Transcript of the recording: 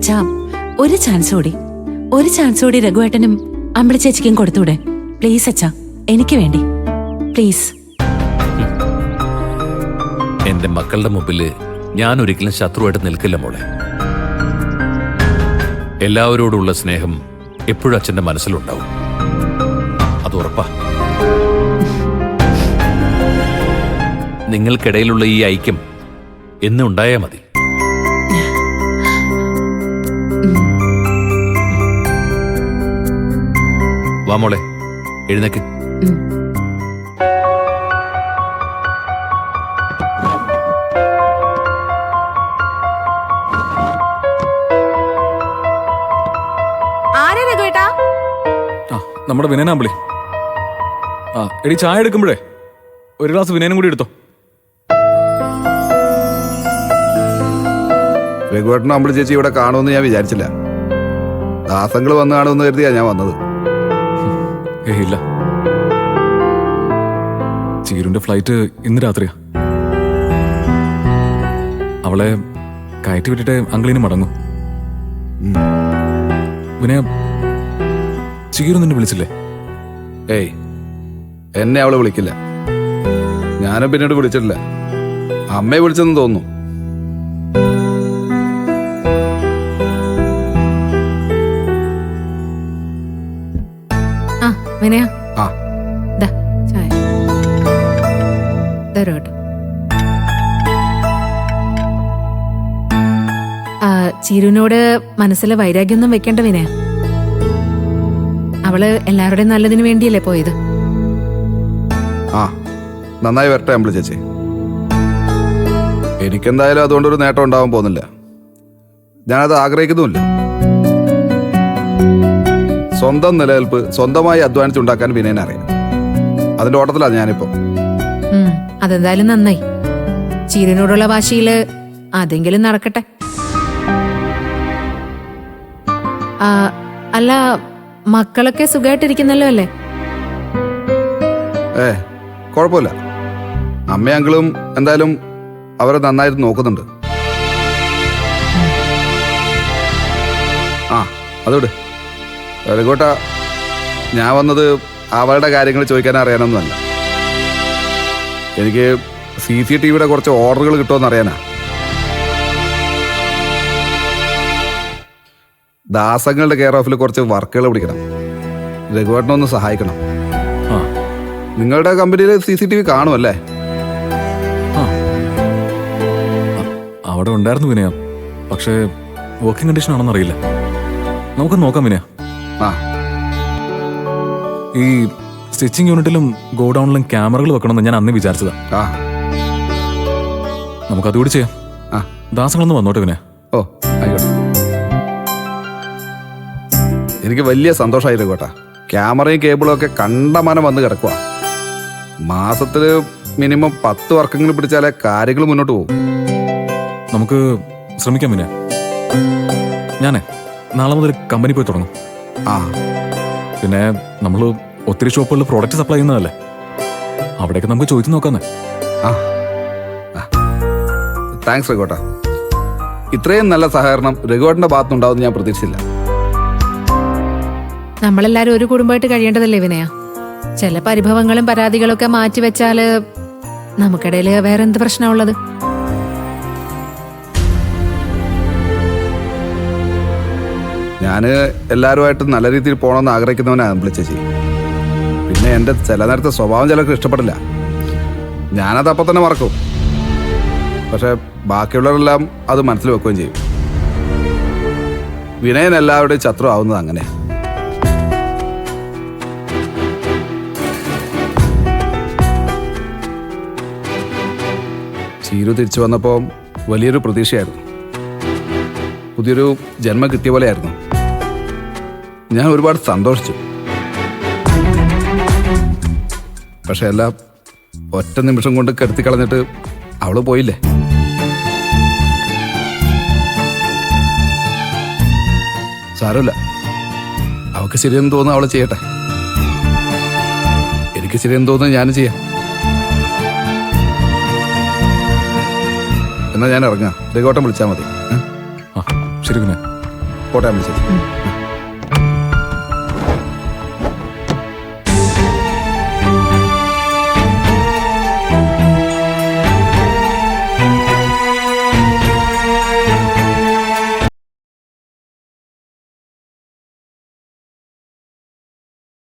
അച്ഛാ, ഒരു ചാൻസ് കൂടി രഘുവേട്ടനും അമ്പിളി ചേച്ചിക്കും കൊടുത്തൂടെ? പ്ലീസ് അച്ഛാ, എനിക്ക് വേണ്ടി പ്ലീസ്. എന്റെ മക്കളുടെ മുമ്പില് ഞാൻ ഒരിക്കലും ശത്രുവായിട്ട് നിൽക്കില്ല മോളെ. എല്ലാവരോടുള്ള സ്നേഹം എപ്പോഴും അച്ഛന്റെ മനസ്സിലുണ്ടാവും, അത് ഉറപ്പാ. നിങ്ങൾക്കിടയിലുള്ള ഈ ഐക്യം എന്നും ഉണ്ടായാൽ മതി. വാ മോളെ, എഴുന്നേക്ക്. നമ്മുടെ വിനയനാമ്പിളി. എടി, ചായ എടുക്കുമ്പോഴേ ഒരു ഗ്ലാസ് വിനയനും കൂടി എടുത്തോ. രഘുവേട്ടനും അമ്പിളി ചേച്ചി ഇവിടെ കാണുമെന്ന് ഞാൻ വിചാരിച്ചില്ല. ദാസങ്ങള് വന്ന് കാണുമെന്ന് കരുതിയാ ഞാൻ വന്നത്. ഇല്ല, ചീരുന്റെ ഫ്ലൈറ്റ് ഇന്ന് രാത്രിയാ. അവളെ കയറ്റി വിട്ടിട്ട് അങ്കിളിന് മടങ്ങും. വിനയ, ചീരു നിന്നെ വിളിച്ചില്ലേ? ഏയ്, എന്നെ അവള് വിളിക്കില്ല. ഞാനും പിന്നീട് വിളിച്ചിട്ടില്ല. അമ്മയെ വിളിച്ചെന്ന് തോന്നുന്നു. വിനയ, ആ, ചായ തരോട്ടോ. ചീരുവിനോട് മനസ്സിലെ വൈരാഗ്യമൊന്നും വെക്കേണ്ട വിനയ. അവള് എല്ലാവരുടെയും നല്ലതിന് വേണ്ടിയല്ലേ പോയത്. ആ, നന്നായി വരട്ടെ അമ്പിളി ചേച്ചി. എനിക്കെന്തായാലും അതുകൊണ്ടൊരു നേട്ടം ഉണ്ടാവാൻ പോകുന്നില്ല. ഞാനത് ആഗ്രഹിക്കുന്നുമില്ല. സ്വന്തം നിലനിൽപ്പ് സ്വന്തമായി അധ്വാനിച്ചുണ്ടാക്കാൻ വിനയനറിയാം. അതിന്റെ ഓട്ടത്തിലാണ് ഞാനിപ്പോ. അതെന്തായാലും നന്നായി. ചീരുവിനോടുള്ള വാശിയില് അതെങ്കിലും നടക്കട്ടെ. അല്ല, മക്കളൊക്കെ സുഖമായിട്ടിരിക്കുന്നല്ലോ അല്ലേ? കുഴപ്പമില്ല. അമ്മയും അങ്കിളും എന്തായാലും അവരെ നന്നായിട്ട് നോക്കുന്നുണ്ട്. ആ, അതോട് രഘുവേട്ടാ, ഞാൻ വന്നത് അവളുടെ കാര്യങ്ങൾ ചോദിക്കാൻ അറിയാനൊന്നുമല്ല. എനിക്ക് CCTVയുടെ കുറച്ച് ഓർഡറുകൾ കിട്ടുമെന്ന് അറിയാനാ. ദാസങ്ങളുടെ കെയർ ഓഫിൽ കുറച്ച് വർക്കുകൾ പിടിക്കണം. രഘുവേട്ടനൊന്ന് സഹായിക്കണം. നിങ്ങളുടെ കമ്പനിയിൽ CCTV കാണുമല്ലേ? അവിടെ ഉണ്ടായിരുന്നു വിനയ, പക്ഷേ വർക്കിംഗ് കണ്ടീഷൻ ആണെന്ന് അറിയില്ല. നമുക്ക് നോക്കാം വിനയ. ആ, ഈ സ്റ്റിച്ചിങ് യൂണിറ്റിലും ഗോഡൌണിലും ക്യാമറകൾ വെക്കണമെന്ന് ഞാൻ അന്ന് വിചാരിച്ചതാ. നമുക്കതുകൂടി ചെയ്യാം. ദാസങ്ങളൊന്ന് വന്നോട്ടെ വിനയ. ഓ, ആയിക്കോട്ടെ. എനിക്ക് വലിയ സന്തോഷമായി രഘുവേട്ടാ. ക്യാമറയും കേബിളും ഒക്കെ കണ്ടമാനം വന്ന് കിടക്കുക. മാസത്തില് മിനിമം 10 വർക്കെങ്കിലും പിടിച്ചാലേ കാര്യങ്ങൾ മുന്നോട്ട് പോകും. നമുക്ക് ശ്രമിക്കാം വിനയ. ഞാനേ നാളെ മുതൽ കമ്പനി പോയി തുടങ്ങും. പിന്നെ നമ്മൾ ഒത്തിരി ഷോപ്പുകളിൽ പ്രോഡക്റ്റ് സപ്ലൈ ചെയ്യുന്നതല്ലേ, അവിടെയൊക്കെ നമുക്ക് ചോദിച്ചു നോക്കാന്നേ. താങ്ക്സ് രഘുവേട്ടാ. ഇത്രയും നല്ല സഹകരണം രഘുവേട്ടന്റെ ഭാഗത്തുനിന്നുണ്ടാവുമെന്ന് ഞാൻ പ്രതീക്ഷിച്ചില്ല. നമ്മളെല്ലാരും ഒരു കുടുംബമായിട്ട് കഴിയേണ്ടതല്ലേ വിനയ? ചില പരിഭവങ്ങളും പരാതികളും ഒക്കെ മാറ്റിവെച്ചാല് നമുക്കിടയില് വേറെ എന്ത് പ്രശ്നമുള്ളത്? ഞാൻ എല്ലാവരുമായിട്ട് നല്ല രീതിയിൽ പോകണമെന്ന് ആഗ്രഹിക്കുന്നവനാണ് അമ്പിളി ചേച്ചി. പിന്നെ എൻ്റെ ചില നേരത്തെ സ്വഭാവം ചിലർക്ക് ഇഷ്ടപ്പെടില്ല. ഞാനത് അപ്പം തന്നെ മറക്കും. പക്ഷെ ബാക്കിയുള്ളവരെല്ലാം അത് മനസ്സിൽ വെക്കുകയും ചെയ്യും. വിനയൻ എല്ലാവരുടെയും ശത്രു ആവുന്നത് അങ്ങനെ. ചീരു തിരിച്ചു വന്നപ്പോൾ വലിയൊരു പ്രതീക്ഷയായിരുന്നു. പുതിയൊരു ജന്മം കിട്ടിയ പോലെയായിരുന്നു. ഞാൻ ഒരുപാട് സന്തോഷിച്ചു. പക്ഷെ എല്ലാം ഒറ്റ നിമിഷം കൊണ്ട് കെടുത്തി കളഞ്ഞിട്ട് അവള് പോയില്ലേ. സാരമില്ല, അവൾക്ക് ശരിയെന്ന് തോന്നുന്നു അവള് ചെയ്യട്ടെ. എനിക്ക് ശരിയെന്ന് തോന്നുന്നു ഞാനും ചെയ്യാം. എന്നാ ഞാൻ ഇറങ്ങാം. രഘുവേട്ടൻ വിളിച്ചാൽ മതി. ശരി പിന്നെ. പോട്ടെ അമ്മ ചേച്ചി.